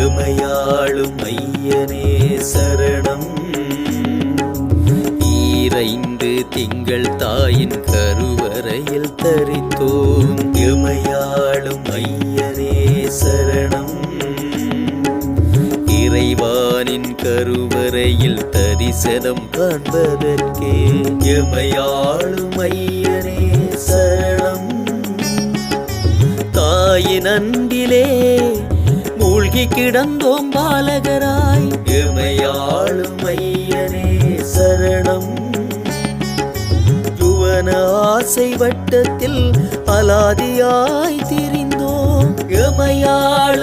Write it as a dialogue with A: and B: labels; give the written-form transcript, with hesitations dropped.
A: எமையாளும் ஐயனே சரணம். ஈரைந்து திங்கள் தாயின் கருவறையில் தரித்தோம் எமையாளும் ஐயனே சரணம். இறைவானின் கருவறையில் தரிசனம் காண்பதற்கே எமையாளும் ஐயனே சரணம். தாயின் அன்பிலே மூழ்கி கிடந்தோம் பாலகராய் எமையாளும் ஐயனே சரணம். யுவன ஆசை வட்டத்தில் அலாதியாய் திரிந்தோம் எமையாளும்